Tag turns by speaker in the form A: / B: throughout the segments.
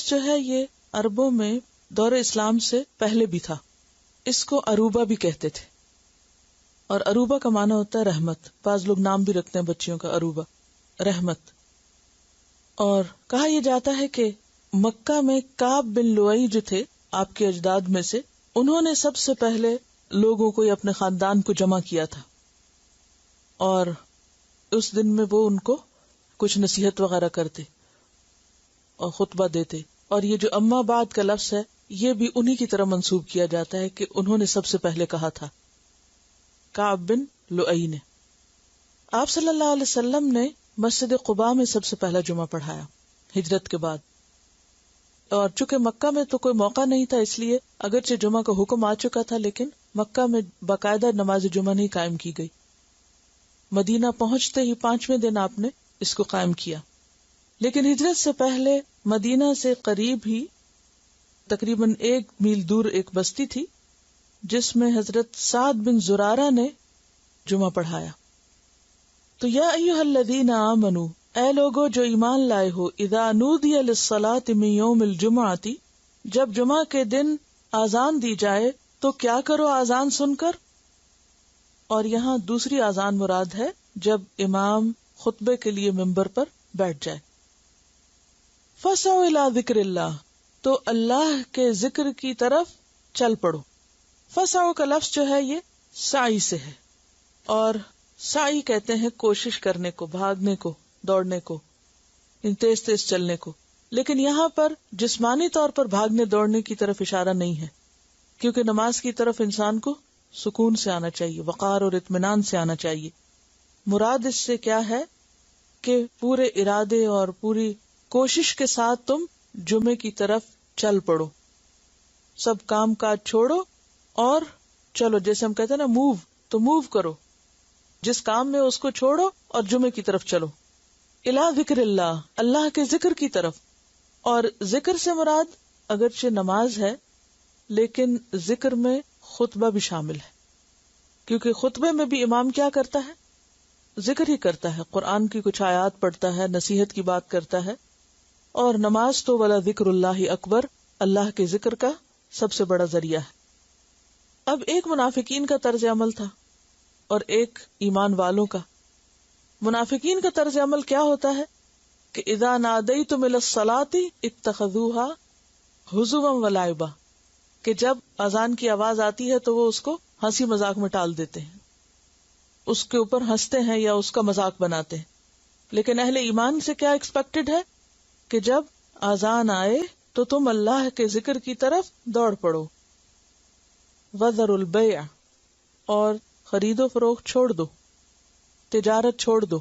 A: جو ہے یہ عربوں میں دور اسلام سے پہلے بھی تھا. اس کو عروبہ بھی کہتے تھے، اور عروبہ کا معنی ہوتا ہے رحمت. بعض لوگ نام بھی رکھتے ہیں بچیوں کا عروبہ، رحمت. اور کہا یہ جاتا ہے کہ مکہ میں کعب بن لؤی جو تھے آپ کے اجداد میں سے، انہوں نے سب سے پہلے لوگوں کو یا اپنے خاندان کو جمع کیا تھا، اور اس دن میں وہ ان کو کچھ نصیحت وغیرہ کرتے اور خطبہ دیتے. اور یہ جو اما بعد کا لفظ ہے یہ بھی انہی کی طرح منسوب کیا جاتا ہے کہ انہوں نے سب سے پہلے کہا تھا، کعب بن لؤی نے. آپ صلی اللہ علیہ وسلم نے مسجد قباء میں سب سے پہلا جمعہ پڑھایا ہجرت کے بعد. اور چونکہ مکہ میں تو کوئی موقع نہیں تھا، اس لیے اگرچہ جمعہ کا حکم آ چکا تھا لیکن مکہ میں باقاعدہ نماز جمعہ نہیں قائم کی گئی. مدینہ پہنچتے ہی 5ویں دن آپ نے اس کو قائم کیا. لیکن ہجرت سے پہلے مدینہ سے قریب ہی تقریباً 1 میل دور ایک بستی تھی جس میں حضرت سعد بن زرارہ نے جمعہ پڑھایا. تو یا ایھا الذین آمنوا، اے لوگو جو ایمان لائے ہو، اذا نودی للصلاۃ من یوم الجمعۃ، جب جمعہ کے دن آذان دی جائے تو کیا کرو آذان سن کر. اور یہاں دوسری آذان مراد ہے جب امام خطبے کے لیے ممبر پر بیٹھ جائے. فسعوا الی ذکر اللہ، تو اللہ کے ذکر کی طرف چل پڑو. فسعوا کا لفظ جو ہے یہ سعی سے ہے، اور سعی کہتے ہیں کوشش کرنے کو، بھاگنے کو، دوڑنے کو، تیز تیز چلنے کو. لیکن یہاں پر جسمانی طور پر بھاگنے دوڑنے کی طرف اشارہ نہیں ہے، کیونکہ نماز کی طرف انسان کو سکون سے آنا چاہیے، وقار اور اطمینان سے آنا چاہیے. مراد اس سے کیا ہے کہ پورے ارادے اور پوری کوشش کے ساتھ تم جمعے کی طرف چل پڑو، سب کام کاج چھوڑو اور چلو. جیسے ہم کہتے ہیں نا موو، تو موو کرو، جس کام میں اس کو چھوڑو اور جمعے کی طرف چلو. الی ذکر اللہ، اللہ کے ذکر کی طرف. اور ذکر سے مراد اگرچہ نماز ہے لیکن ذکر میں خطبہ بھی شامل ہے، کیونکہ خطبے میں بھی امام کیا کرتا ہے؟ ذکر ہی کرتا ہے، قرآن کی کچھ آیات پڑھتا ہے، نصیحت کی بات کرتا ہے. اور نماز تو ولا ذکر اللہ اکبر، اللہ کے ذکر کا سب سے بڑا ذریعہ ہے. اب ایک منافقین کا طرز عمل تھا اور ایک ایمان والوں کا. منافقین کا طرز عمل کیا ہوتا ہے کہ اذا نادیتم الی الصلاۃ اتخذوها ہزوا ولعبا، کہ جب اذان کی آواز آتی ہے تو وہ اس کو ہنسی مذاق میں ٹال دیتے ہیں، اس کے اوپر ہنستے ہیں یا اس کا مذاق بناتے ہیں. لیکن اہل ایمان سے کیا ایکسپیکٹڈ ہے کہ جب اذان آئے تو تم اللہ کے ذکر کی طرف دوڑ پڑو. وذروا البیع، اور خرید و فروخت چھوڑ دو، تجارت چھوڑ دو،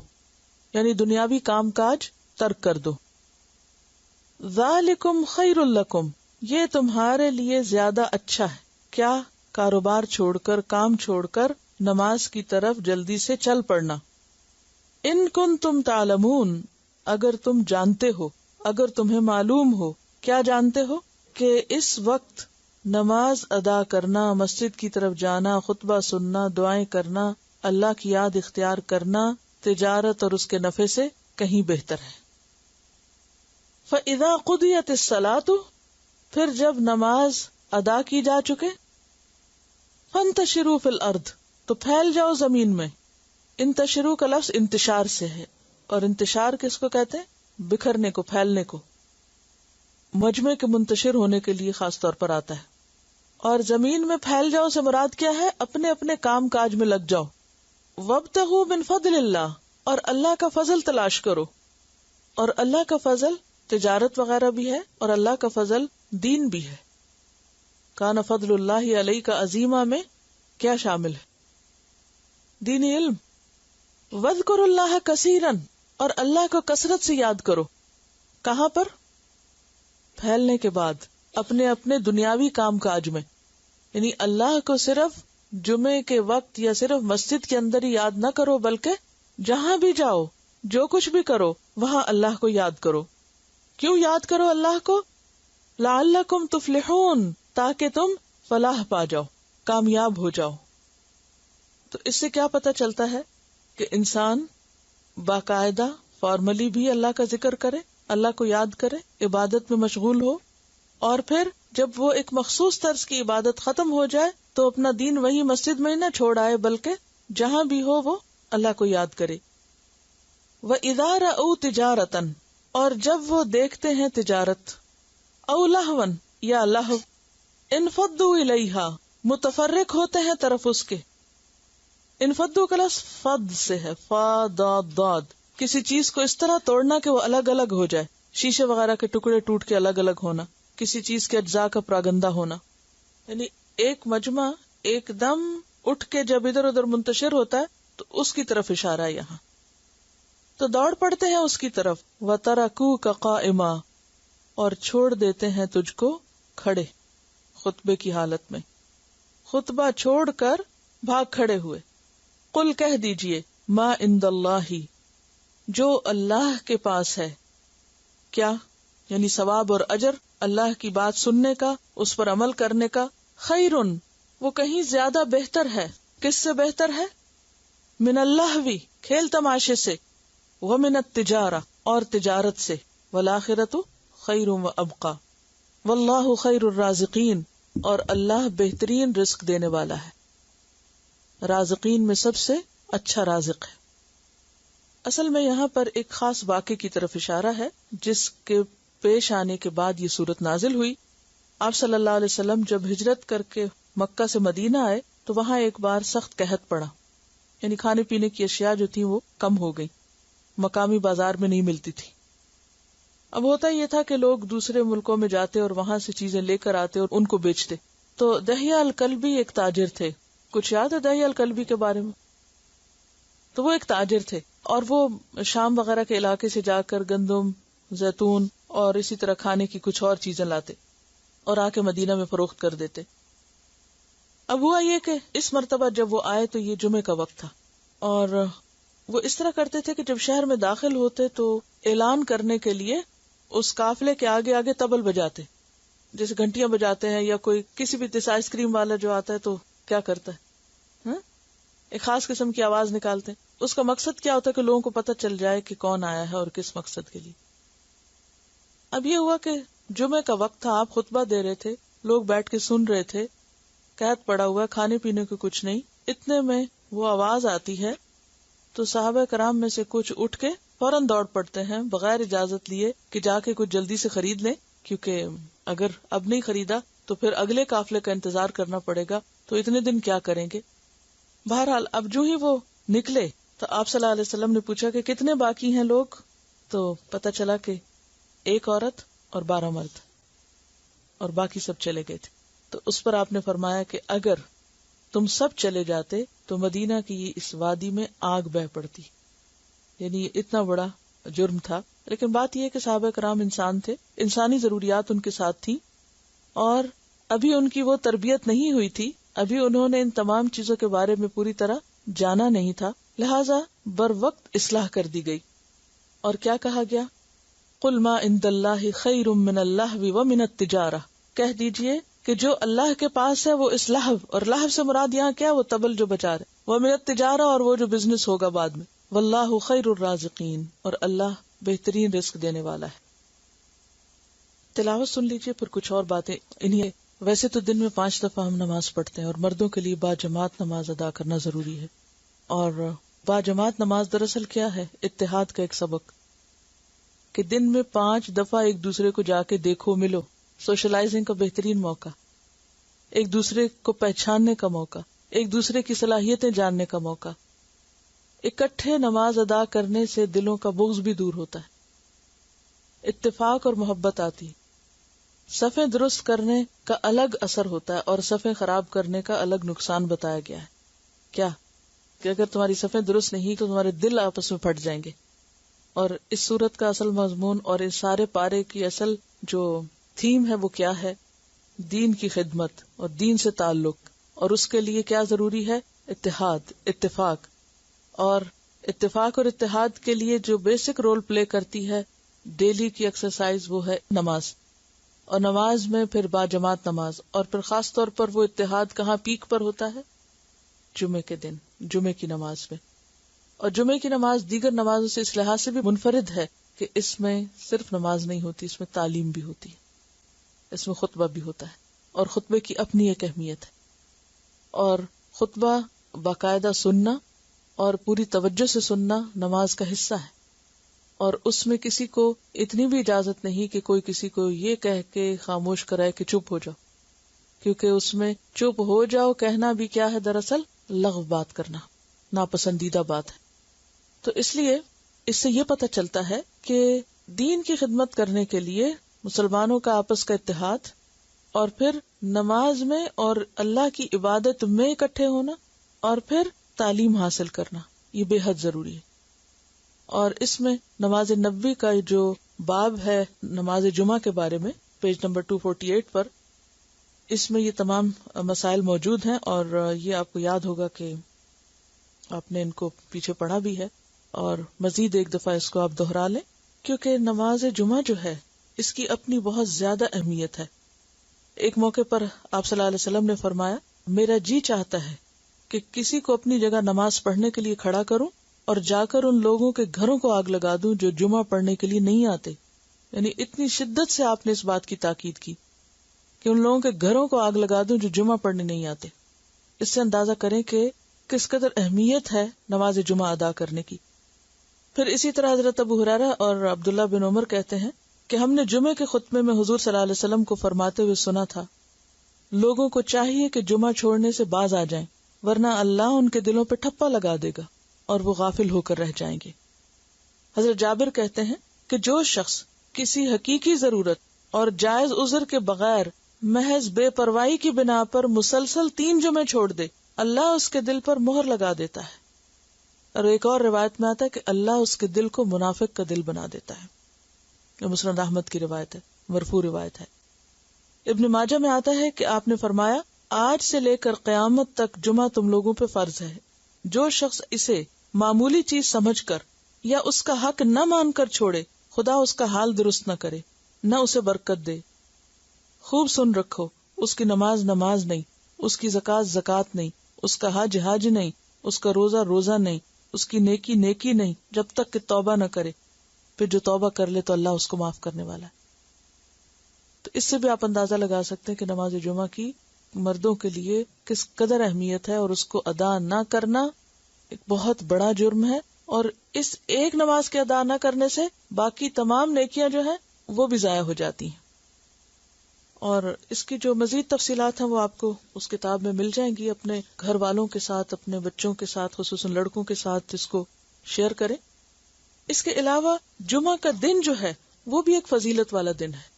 A: یعنی دنیاوی کام کاج ترک کر دو. ذالکم خیر لکم، یہ تمہارے لیے زیادہ اچھا ہے. کیا؟ کاروبار چھوڑ کر، کام چھوڑ کر نماز کی طرف جلدی سے چل پڑنا. ان کنتم تعلمون، اگر تم جانتے ہو، اگر تمہیں معلوم ہو. کیا جانتے ہو؟ کہ اس وقت نماز ادا کرنا، مسجد کی طرف جانا، خطبہ سننا، دعائیں کرنا، اللہ کی یاد اختیار کرنا تجارت اور اس کے نفع سے کہیں بہتر ہے. فَإِذَا قُضِيَتِ الصَّلَاةُ، پھر جب نماز ادا کی جا چکے، فَانْتَشِرُوا فِي الْأَرْضِ، تو پھیل جاؤ زمین میں. انتشروا کا لفظ انتشار سے ہے، اور انتشار کس کو کہتے ہیں؟ بکھرنے کو، پھیلنے کو. مجمع کے منتشر ہونے کے لیے خاص طور پر آتا ہے. اور زمین میں پھیل جاؤ سے مراد کیا ہے؟ اپنے اپنے کام کاج میں لگ جاؤ. وابتغوا من فضل اللہ، اور اللہ کا فضل تلاش کرو. اور اللہ کا فضل تجارت وغیرہ بھی ہے، اور اللہ کا فضل دین بھی ہے. کان فضل اللہ علیک عظیما میں کیا شامل ہے؟ دینی علم. واذکروا اللہ کثیرا، اور اللہ کو کثرت سے یاد کرو. کہاں پر؟ پھیلنے کے بعد اپنے اپنے دنیاوی کام کاج میں. یعنی اللہ کو صرف جمعے کے وقت یا صرف مسجد کے اندر ہی یاد نہ کرو، بلکہ جہاں بھی جاؤ، جو کچھ بھی کرو، وہاں اللہ کو یاد کرو. کیوں یاد کرو اللہ کو؟ لعلکم تفلحون، تاکہ تم فلاح پا جاؤ، کامیاب ہو جاؤ. تو اس سے کیا پتہ چلتا ہے کہ انسان باقاعدہ فارملی بھی اللہ کا ذکر کرے اللہ کو یاد کرے، عبادت میں مشغول ہو، اور پھر جب وہ ایک مخصوص طرز کی عبادت ختم ہو جائے تو اپنا دین وہی مسجد میں نہ چھوڑ آئے، بلکہ جہاں بھی ہو وہ اللہ کو یاد کرے۔ وَإِذَا رَأَوْا تِجَارَةً، اور جب وہ دیکھتے ہیں تجارت، او لہون یا لہو، انفضوا الیہا، متفرق ہوتے ہیں طرف اس کے۔ انفضوا کا لفظ فض سے ہے، فا ضاد ضاد، کسی چیز کو اس طرح توڑنا کہ وہ الگ الگ ہو جائے، شیشے وغیرہ کے ٹکڑے ٹوٹ کے الگ الگ ہونا، کسی چیز کے اجزاء کا پراگندہ ہونا، یعنی ایک مجمع ایک دم اٹھ کے جب ادھر ادھر منتشر ہوتا ہے تو اس کی طرف اشارہ ہے یہاں، تو دوڑ پڑتے ہیں اس کی طرف۔ وَتَرَكُوكَ قَائِمًا، اور چھوڑ دیتے ہیں تجھ کو کھڑے، خطبے کی حالت میں، خطبہ چھوڑ کر بھاگ کھڑے ہوئے۔ قل کہہ دیجئے، ما عند اللہ، جو اللہ کے پاس ہے، کیا یعنی ثواب اور اجر، اللہ کی بات سننے کا، اس پر عمل کرنے کا، خیرن، وہ کہیں زیادہ بہتر ہے۔ کس سے بہتر ہے؟ من اللہو، کھیل تماشے سے، ومن التجارہ، اور تجارت سے، والآخرۃ خیر وابقی، واللہ خیر الرازقین، اور اللہ بہترین رزق دینے والا ہے، رازقین میں سب سے اچھا رازق ہے۔ اصل میں یہاں پر ایک خاص واقعے کی طرف اشارہ ہے جس کے پیش آنے کے بعد یہ صورت نازل ہوئی۔ آپ صلی اللہ علیہ وسلم جب ہجرت کر کے مکہ سے مدینہ آئے تو وہاں ایک بار سخت قحط پڑا، یعنی کھانے پینے کی اشیاء جو تھی وہ کم ہو گئی، مقامی بازار میں نہیں ملتی تھی۔ اب ہوتا یہ تھا کہ لوگ دوسرے ملکوں میں جاتے اور وہاں سے چیزیں لے کر آتے اور ان کو بیچتے۔ تو دحیہ الکلبی ایک تاجر تھے، کچھ یاد ہے دحیہ الکلبی کے بارے میں؟ تو وہ ایک تاجر تھے اور وہ شام وغیرہ کے علاقے سے جا کر گندم، زیتون اور اسی طرح کھانے کی کچھ اور چیزیں لاتے اور آ کے مدینہ میں فروخت کر دیتے۔ اب ہوا یہ کہ اس مرتبہ جب وہ آئے تو یہ جمعے کا وقت تھا، اور وہ اس طرح کرتے تھے کہ جب شہر میں داخل ہوتے تو اعلان کرنے کے لیے اس قافلے کے آگے آگے طبل بجاتے، جیسے گھنٹیاں بجاتے ہیں، یا کوئی کسی بھی جیسے آئس کریم والا جو آتا ہے تو کیا کرتا ہے، ایک خاص قسم کی آواز نکالتے ہیں۔ اس کا مقصد کیا ہوتا ہے کہ لوگوں کو پتہ چل جائے کہ کون آیا ہے اور کس مقصد کے لیے۔ اب یہ ہوا کہ جمعے کا وقت تھا، آپ خطبہ دے رہے تھے، لوگ بیٹھ کے سن رہے تھے، قحط پڑا ہوا، کھانے پینے کو کچھ نہیں، اتنے میں وہ آواز آتی ہے تو صحابہ کرام میں سے کچھ اٹھ کے فوراً دوڑ پڑتے ہیں بغیر اجازت لیے کہ جا کے کچھ جلدی سے خرید لیں، کیونکہ اگر اب نہیں خریدا تو پھر اگلے قافلے کا انتظار کرنا پڑے گا، تو اتنے دن کیا کریں گے۔ بہرحال اب جو ہی وہ نکلے تو آپ صلی اللہ علیہ وسلم نے پوچھا کہ کتنے باقی ہیں لوگ، تو پتہ چلا کہ ایک عورت اور 12 مرد، اور باقی سب چلے گئے تھے۔ تو اس پر آپ نے فرمایا کہ اگر تم سب چلے جاتے تو مدینہ کی اس وادی میں آگ بہہ پڑتی، یعنی یہ اتنا بڑا جرم تھا۔ لیکن بات یہ ہے کہ صحابہ کرام انسان تھے، انسانی ضروریات ان کے ساتھ تھی، اور ابھی ان کی وہ تربیت نہیں ہوئی تھی، ابھی انہوں نے ان تمام چیزوں کے بارے میں پوری طرح جانا نہیں تھا، لہذا بر وقت اصلاح کر دی گئی۔ اور کیا کہا گیا؟ قل ما عند اللہ خیر من اللہو ومن التجارہ، کہہ دیجئے کہ جو اللہ کے پاس ہے وہ اس لہو، اور لہو سے مراد یہاں کیا، وہ طبل جو بجا رہے، ومن التجارہ، اور وہ جو بزنس ہوگا بعد میں، واللہ خیر الرازقین، اور اللہ بہترین رزق دینے والا ہے۔ تلاوت سن لیجئے، پھر کچھ اور باتیں انہیں۔ ویسے تو دن میں 5 دفعہ ہم نماز پڑھتے ہیں، اور مردوں کے لیے باجماعت نماز ادا کرنا ضروری ہے، اور باجماعت نماز دراصل کیا ہے، اتحاد کا ایک سبق، کہ دن میں 5 دفعہ ایک دوسرے کو جا کے دیکھو، ملو، سوشلائزنگ کا بہترین موقع، ایک دوسرے کو پہچاننے کا موقع، ایک دوسرے کی صلاحیتیں جاننے کا موقع۔ اکٹھے نماز ادا کرنے سے دلوں کا بغض بھی دور ہوتا ہے، اتفاق اور محبت آتی، صفیں درست کرنے کا الگ اثر ہوتا ہے، اور صفیں خراب کرنے کا الگ نقصان بتایا گیا ہے۔ کیا کہ اگر تمہاری صفیں درست نہیں تو تمہارے دل آپس میں پھٹ جائیں گے۔ اور اس صورت کا اصل مضمون اور اس سارے پارے کی اصل جو تھیم ہے وہ کیا ہے؟ دین کی خدمت اور دین سے تعلق، اور اس کے لیے کیا ضروری ہے؟ اتحاد، اتفاق، اور اتفاق اور اتحاد کے لیے جو بیسک رول پلے کرتی ہے ڈیلی کی ایکسرسائز وہ ہے نماز، اور نماز میں پھر باجماعت نماز، اور پھر خاص طور پر وہ اتحاد کہاں پیک پر ہوتا ہے؟ جمعے کے دن، جمعے کی نماز میں۔ اور جمعے کی نماز دیگر نمازوں سے اس لحاظ سے بھی منفرد ہے کہ اس میں صرف نماز نہیں ہوتی، اس میں تعلیم بھی ہوتی ہے، اس میں خطبہ بھی ہوتا ہے، اور خطبے کی اپنی ایک اہمیت ہے. اور خطبہ باقاعدہ سننا اور پوری توجہ سے سننا نماز کا حصہ ہے، اور اس میں کسی کو اتنی بھی اجازت نہیں کہ کوئی کسی کو یہ کہہ کے خاموش کرائے کہ چپ ہو جاؤ، کیونکہ اس میں چپ ہو جاؤ کہنا بھی کیا ہے، دراصل لغو بات کرنا، ناپسندیدہ بات ہے. تو اس لیے اس سے یہ پتہ چلتا ہے کہ دین کی خدمت کرنے کے لیے مسلمانوں کا آپس کا اتحاد، اور پھر نماز میں اور اللہ کی عبادت میں اکٹھے ہونا، اور پھر تعلیم حاصل کرنا، یہ بے حد ضروری ہے. اور اس میں نماز نبوی کا جو باب ہے نماز جمعہ کے بارے میں، پیج نمبر 248 پر، اس میں یہ تمام مسائل موجود ہیں، اور یہ آپ کو یاد ہوگا کہ آپ نے ان کو پیچھے پڑھا بھی ہے، اور مزید ایک دفعہ اس کو آپ دہرا لیں، کیونکہ نماز جمعہ جو ہے اس کی اپنی بہت زیادہ اہمیت ہے. ایک موقع پر آپ صلی اللہ علیہ وسلم نے فرمایا، میرا جی چاہتا ہے کہ کسی کو اپنی جگہ نماز پڑھنے کے لیے کھڑا کروں اور جا کر ان لوگوں کے گھروں کو آگ لگا دوں جو جمعہ پڑھنے کے لیے نہیں آتے. یعنی اتنی شدت سے آپ نے اس بات کی تاکید کی کہ ان لوگوں کے گھروں کو آگ لگا دوں جو جمعہ پڑھنے نہیں آتے. اس سے اندازہ کریں کہ کس قدر اہمیت ہے نماز جمعہ ادا کرنے کی. پھر اسی طرح حضرت ابو ہریرہ اور عبداللہ بن عمر کہتے ہیں کہ ہم نے جمعے کے خطبے میں حضور صلی اللہ علیہ وسلم کو فرماتے ہوئے سنا تھا، لوگوں کو چاہیے کہ جمعہ چھوڑنے سے باز آ جائیں، ورنہ اللہ ان کے دلوں پہ ٹھپا لگا دے گا اور وہ غافل ہو کر رہ جائیں گے. حضرت جابر کہتے ہیں کہ جو شخص کسی حقیقی ضرورت اور جائز عذر کے بغیر محض بے پرواہی کی بنا پر مسلسل 3 جمعے چھوڑ دے، اللہ اس کے دل پر مہر لگا دیتا ہے. اور ایک اور روایت میں آتا ہے کہ اللہ اس کے دل کو منافق کا دل بنا دیتا ہے. یہ مسند احمد کی روایت ہے، مرفوع روایت ہے. ابن ماجہ میں آتا ہے کہ آپ نے فرمایا، آج سے لے کر قیامت تک جمعہ تم لوگوں پہ فرض ہے. جو شخص اسے معمولی چیز سمجھ کر یا اس کا حق نہ مان کر چھوڑے، خدا اس کا حال درست نہ کرے، نہ اسے برکت دے. خوب سن رکھو، اس کی نماز نماز نہیں، اس کی زکوٰۃ زکوٰۃ نہیں، اس کا حج حج نہیں، اس کا روزہ روزہ نہیں، اس کی نیکی نیکی نہیں، جب تک کہ توبہ نہ کرے. پھر جو توبہ کر لے تو اللہ اس کو معاف کرنے والا ہے. تو اس سے بھی آپ اندازہ لگا سکتے ہیں کہ نماز جمعہ کی مردوں کے لیے کس قدر اہمیت ہے، اور اس کو ادا نہ کرنا ایک بہت بڑا جرم ہے. اور اس ایک نماز کے ادا نہ کرنے سے باقی تمام نیکیاں جو ہیں وہ بھی ضائع ہو جاتی ہیں. اور اس کی جو مزید تفصیلات ہیں وہ آپ کو اس کتاب میں مل جائیں گی. اپنے گھر والوں کے ساتھ، اپنے بچوں کے ساتھ، خصوصاً لڑکوں کے ساتھ اس کو شیئر کریں. اس کے علاوہ جمعہ کا دن جو ہے وہ بھی ایک فضیلت والا دن ہے.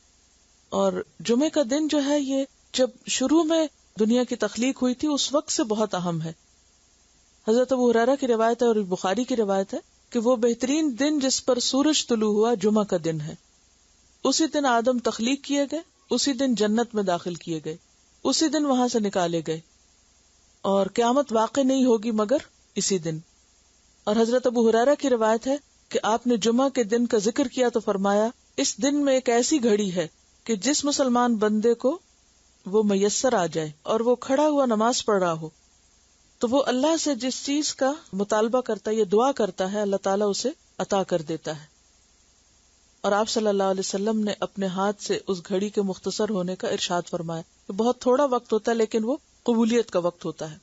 A: اور جمعہ کا دن جو ہے یہ جب شروع میں دنیا کی تخلیق ہوئی تھی اس وقت سے بہت اہم ہے. حضرت ابو ہریرہ کی روایت ہے اور بخاری کی روایت ہے کہ وہ بہترین دن جس پر سورج طلوع ہوا جمعہ کا دن ہے. اسی دن آدم تخلیق کیے گئے، اسی دن جنت میں داخل کیے گئے، اسی دن وہاں سے نکالے گئے، اور قیامت واقع نہیں ہوگی مگر اسی دن. اور حضرت ابو ہریرہ کی روایت ہے کہ آپ نے جمعہ کے دن کا ذکر کیا تو فرمایا، اس دن میں ایک ایسی گھڑی ہے کہ جس مسلمان بندے کو وہ میسر آ جائے اور وہ کھڑا ہوا نماز پڑھ رہا ہو تو وہ اللہ سے جس چیز کا مطالبہ کرتا ہے یا دعا کرتا ہے اللہ تعالیٰ اسے عطا کر دیتا ہے. اور آپ صلی اللہ علیہ وسلم نے اپنے ہاتھ سے اس گھڑی کے مختصر ہونے کا ارشاد فرمایا کہ بہت تھوڑا وقت ہوتا ہے لیکن وہ قبولیت کا وقت ہوتا ہے.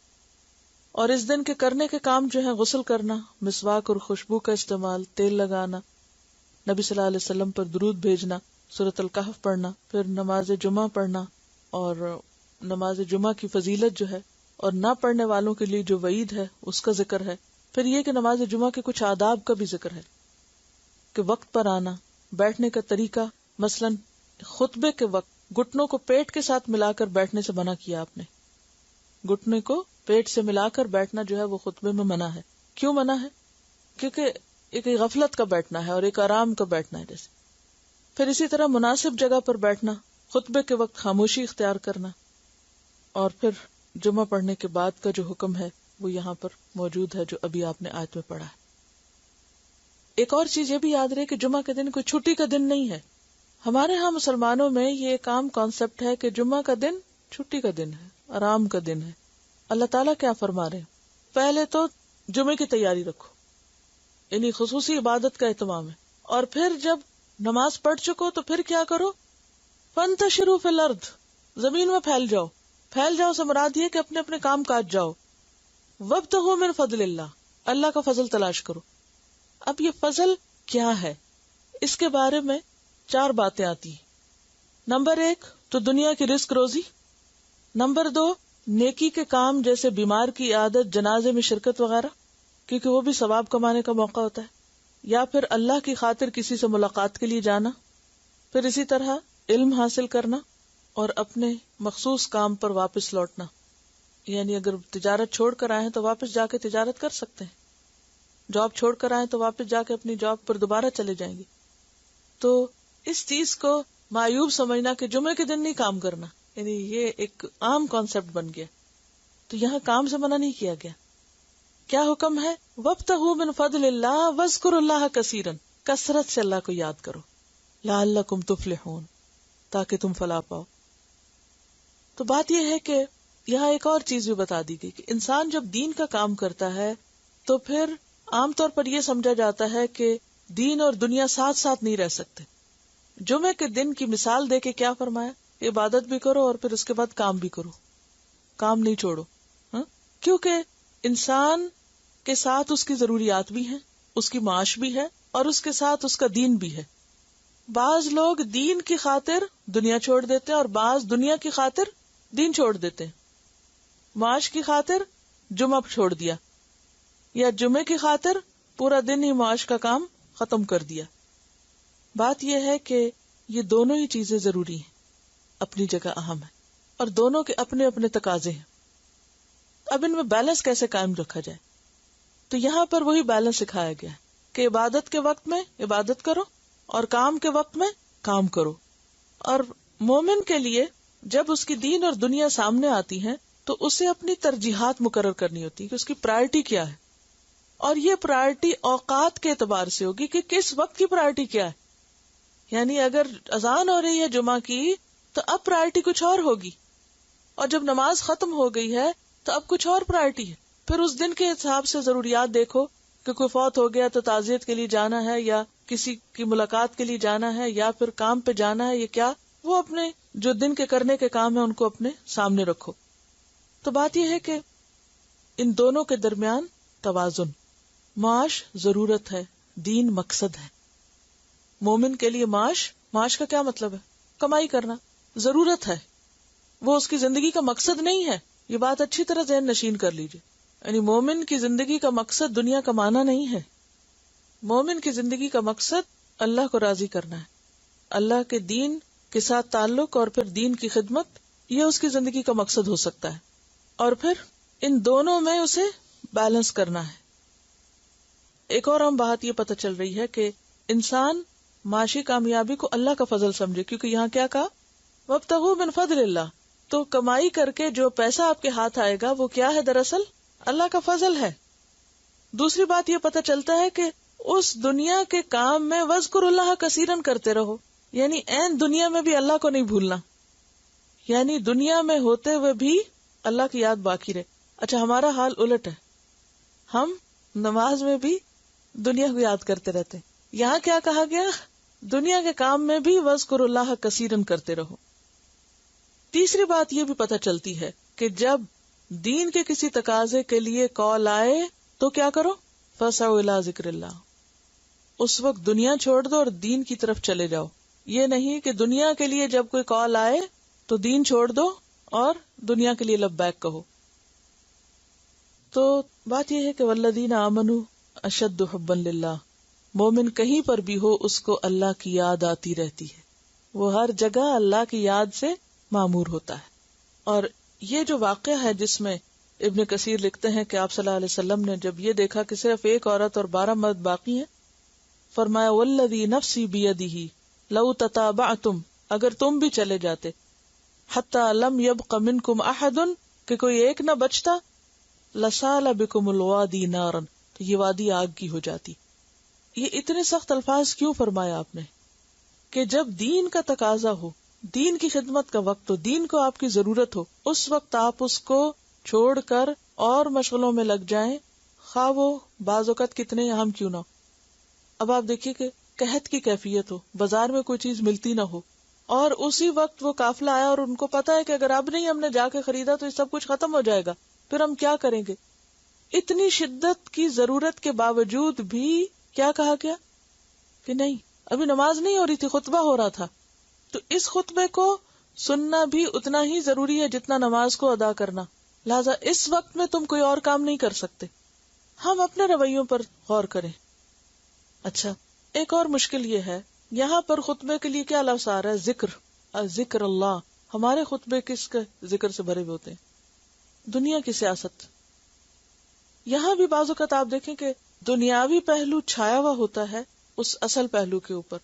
A: اور اس دن کے کرنے کے کام جو ہیں غسل کرنا، مسواک اور خوشبو کا استعمال، تیل لگانا، نبی صلی اللہ علیہ وسلم پر درود بھیجنا، سورۃ الکہف پڑھنا، پھر نماز جمعہ پڑھنا، اور نماز جمعہ کی فضیلت جو ہے اور نہ پڑھنے والوں کے لیے جو وعید ہے اس کا ذکر ہے. پھر یہ کہ نماز جمعہ کے کچھ آداب کا بھی ذکر ہے کہ وقت پر آنا، بیٹھنے کا طریقہ، مثلا خطبے کے وقت گھٹنوں کو پیٹ کے ساتھ ملا کر بیٹھنے سے منع کیا. آپ نے گھٹنے کو پیٹ سے ملا کر بیٹھنا جو ہے وہ خطبے میں منع ہے. کیوں منع ہے؟ کیونکہ ایک غفلت کا بیٹھنا ہے اور ایک آرام کا بیٹھنا ہے جیسے. پھر اسی طرح مناسب جگہ پر بیٹھنا، خطبے کے وقت خاموشی اختیار کرنا، اور پھر جمعہ پڑھنے کے بعد کا جو حکم ہے وہ یہاں پر موجود ہے جو ابھی آپ نے آیت میں پڑھا ہے. ایک اور چیز یہ بھی یاد رہے کہ جمعہ کا دن کوئی چھٹی کا دن نہیں ہے. ہمارے ہاں مسلمانوں میں یہ ایک عام کانسیپٹ ہے کہ جمعہ کا دن چھٹی کا دن ہے، آرام کا دن ہے. اللہ تعالیٰ کیا فرما رہے ہیں؟ پہلے تو جمعے کی تیاری رکھو، یعنی خصوصی عبادت کا اہتمام ہے. اور پھر جب نماز پڑھ چکو تو پھر کیا کرو؟ فانتشروا فی الارض، زمین میں پھیل جاؤ. پھیل جاؤ سے مراد یہ کہ اپنے اپنے کام کاج جاؤ. وابتغوا من فضل اللہ، اللہ کا فضل تلاش کرو. اب یہ فضل کیا ہے؟ اس کے بارے میں 4 باتیں آتی ہیں. نمبر 1 تو دنیا کی رزق روزی. نمبر 2 نیکی کے کام جیسے بیمار کی عیادت، جنازے میں شرکت وغیرہ، کیونکہ وہ بھی ثواب کمانے کا موقع ہوتا ہے. یا پھر اللہ کی خاطر کسی سے ملاقات کے لیے جانا. پھر اسی طرح علم حاصل کرنا اور اپنے مخصوص کام پر واپس لوٹنا. یعنی اگر تجارت چھوڑ کر آئے تو واپس جا کے تجارت کر سکتے ہیں. جاب چھوڑ کر آئے تو واپس جا کے اپنی جاب پر دوبارہ چلے جائیں گے. تو اس چیز کو معیوب سمجھنا کہ جمعے کے دن نہیں کام کرنا، یعنی یہ ایک عام کانسیپٹ بن گیا. تو یہاں کام سے منع نہیں کیا گیا. کیا حکم ہے؟ وابتغوا من فضل اللہ واذکروا اللہ کثیرا، کثرت سے اللہ کو یاد کرو. لعلکم تفلحون، تاکہ تم فلاح پاؤ. تو بات یہ ہے کہ یہاں ایک اور چیز بھی بتا دی گئی کہ انسان جب دین کا کام کرتا ہے تو پھر عام طور پر یہ سمجھا جاتا ہے کہ دین اور دنیا ساتھ ساتھ نہیں رہ سکتے. جمعے کے دن کی مثال دے کے کیا فرمایا؟ عبادت بھی کرو اور پھر اس کے بعد کام بھی کرو، کام نہیں چھوڑو. کیونکہ انسان کے ساتھ اس کی ضروریات بھی ہیں، اس کی معاش بھی ہے اور اس کے ساتھ اس کا دین بھی ہے. بعض لوگ دین کی خاطر دنیا چھوڑ دیتے ہیں اور بعض دنیا کی خاطر دین چھوڑ دیتے ہیں. معاش کی خاطر جمعہ چھوڑ دیا، یا جمعے کی خاطر پورا دن ہی معاش کا کام ختم کر دیا. بات یہ ہے کہ یہ دونوں ہی چیزیں ضروری ہیں، اپنی جگہ اہم ہے، اور دونوں کے اپنے اپنے تقاضے ہیں. اب ان میں بیلنس کیسے قائم رکھا جائے؟ تو یہاں پر وہی بیلنس سکھایا گیا ہے کہ عبادت کے وقت میں عبادت کرو اور کام کے وقت میں کام کرو. اور مومن کے لیے جب اس کی دین اور دنیا سامنے آتی ہیں تو اسے اپنی ترجیحات مقرر کرنی ہوتی ہے کہ اس کی پرائرٹی کیا ہے. اور یہ پرائرٹی اوقات کے اعتبار سے ہوگی کہ کس وقت کی پرائرٹی کیا ہے. یعنی اگر اذان ہو رہی ہے جمعہ کی تو اب پرائرٹی کچھ اور ہوگی، اور جب نماز ختم ہو گئی ہے تو اب کچھ اور پرائرٹی ہے. پھر اس دن کے حساب سے ضروریات دیکھو کہ کوئی فوت ہو گیا تو تعزیت کے لیے جانا ہے، یا کسی کی ملاقات کے لیے جانا ہے، یا پھر کام پہ جانا ہے. یہ کیا وہ اپنے جو دن کے کرنے کے کام ہیں ان کو اپنے سامنے رکھو. تو بات یہ ہے کہ ان دونوں کے درمیان توازن. معاش ضرورت ہے، دین مقصد ہے. مومن کے لیے معاش کا کیا مطلب ہے؟ کمائی کرنا ضرورت ہے، وہ اس کی زندگی کا مقصد نہیں ہے. یہ بات اچھی طرح ذہن نشین کر لیجیے. یعنی مومن کی زندگی کا مقصد دنیا کمانا نہیں ہے. مومن کی زندگی کا مقصد اللہ کو راضی کرنا ہے، اللہ کے دین کے ساتھ تعلق اور پھر دین کی خدمت. یہ اس کی زندگی کا مقصد ہو سکتا ہے، اور پھر ان دونوں میں اسے بیلنس کرنا ہے. ایک اور اہم بات یہ پتہ چل رہی ہے کہ انسان معاشی کامیابی کو اللہ کا فضل سمجھے، کیونکہ یہاں کیا کہا؟ وابتغوا من فضل اللہ. تو کمائی کر کے جو پیسہ آپ کے ہاتھ آئے گا وہ کیا ہے؟ دراصل اللہ کا فضل ہے. دوسری بات یہ پتہ چلتا ہے کہ اس دنیا کے کام میں واذکروا اللہ کثیرا کرتے رہو، یعنی عین دنیا میں بھی اللہ کو نہیں بھولنا. یعنی دنیا میں ہوتے ہوئے بھی اللہ کی یاد باقی رہے. اچھا، ہمارا حال الٹ ہے، ہم نماز میں بھی دنیا کو یاد کرتے رہتے. یہاں کیا کہا گیا؟ دنیا کے کام میں بھی واذکروا اللہ کثیرا کرتے رہو. تیسری بات یہ بھی پتہ چلتی ہے کہ جب دین کے کسی تقاضے کے لیے کال آئے تو کیا کرو؟ فسعوا الی ذکر اللہ. اس وقت دنیا چھوڑ دو اور دین کی طرف چلے جاؤ. یہ نہیں کہ دنیا کے لیے جب کوئی کال آئے تو دین چھوڑ دو اور دنیا کے لیے لبیک کہو. تو بات یہ ہے کہ والذین آمنوا اشد حبا للہ. مومن کہیں پر بھی ہو اس کو اللہ کی یاد آتی رہتی ہے، وہ ہر جگہ اللہ کی یاد سے معمور ہوتا ہے. اور یہ جو واقعہ ہے جس میں ابن کثیر لکھتے ہیں کہ آپ صلی اللہ علیہ وسلم نے جب یہ دیکھا کہ صرف ایک عورت اور 12 مرد باقی ہیں، فرمایا والذی نفسی بیدہ لو تتابعتم، اگر تم بھی چلے جاتے، حتی لم یبق منکم احد، کہ کوئی ایک نہ بچتا، لسال بکم الوادی نارا، تو یہ وادی آگ کی ہو جاتی. یہ اتنے سخت الفاظ کیوں فرمایا آپ نے؟ کہ جب دین کا تقاضا ہو، دین کی خدمت کا وقت ہو، دین کو آپ کی ضرورت ہو، اس وقت آپ اس کو چھوڑ کر اور مشغلوں میں لگ جائیں، خواہ وہ بعض اوقات کتنے اہم کیوں نہ ہو. اب آپ دیکھیے کہ قحط کی کیفیت ہو، بازار میں کوئی چیز ملتی نہ ہو، اور اسی وقت وہ قافلہ آیا اور ان کو پتا ہے کہ اگر اب نہیں ہم نے جا کے خریدا تو یہ سب کچھ ختم ہو جائے گا، پھر ہم کیا کریں گے؟ اتنی شدت کی ضرورت کے باوجود بھی کیا کہا گیا کہ نہیں، ابھی نماز نہیں ہو رہی تھی، خطبہ ہو رہا تھا. تو اس خطبے کو سننا بھی اتنا ہی ضروری ہے جتنا نماز کو ادا کرنا. لہذا اس وقت میں تم کوئی اور کام نہیں کر سکتے. ہم اپنے رویوں پر غور کریں. اچھا، ایک اور مشکل یہ ہے، یہاں پر خطبے کے لیے کیا لفظ آ رہا ہے؟ ذکر اللہ. ہمارے خطبے کس کے ذکر سے بھرے ہوئے ہوتے ہیں؟ دنیا کی سیاست. یہاں بھی بعض اوقات آپ دیکھیں کہ دنیاوی پہلو چھایا ہوا ہوتا ہے اس اصل پہلو کے اوپر،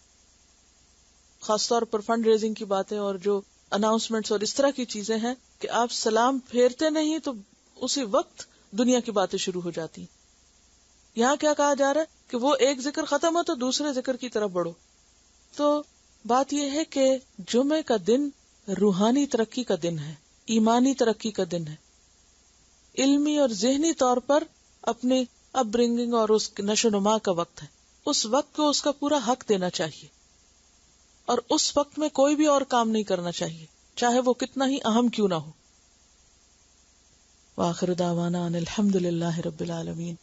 A: خاص طور پر فنڈ ریزنگ کی باتیں اور جو اناؤنسمنٹس اور اس طرح کی چیزیں ہیں کہ آپ سلام پھیرتے نہیں تو اسی وقت دنیا کی باتیں شروع ہو جاتی. یہاں کیا کہا جا رہا ہے کہ وہ ایک ذکر ختم ہو تو دوسرے ذکر کی طرف بڑھو. تو بات یہ ہے کہ جمعے کا دن روحانی ترقی کا دن ہے، ایمانی ترقی کا دن ہے، علمی اور ذہنی طور پر اپنی اپ برنگنگ اور اس نشو و نما کا وقت ہے. اس وقت کو اس کا پورا حق دینا چاہیے، اور اس وقت میں کوئی بھی اور کام نہیں کرنا چاہیے، چاہے وہ کتنا ہی اہم کیوں نہ ہو. وآخر دعوانا ان الحمد للہ رب العالمین.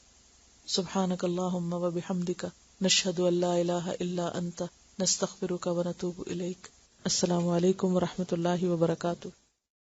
A: سبحانک اللہم و بحمدک، نشہد ان لا الہ الا انت، نستغفرک و نتوب الیک. السلام علیکم و رحمۃ اللہ وبرکاتہ.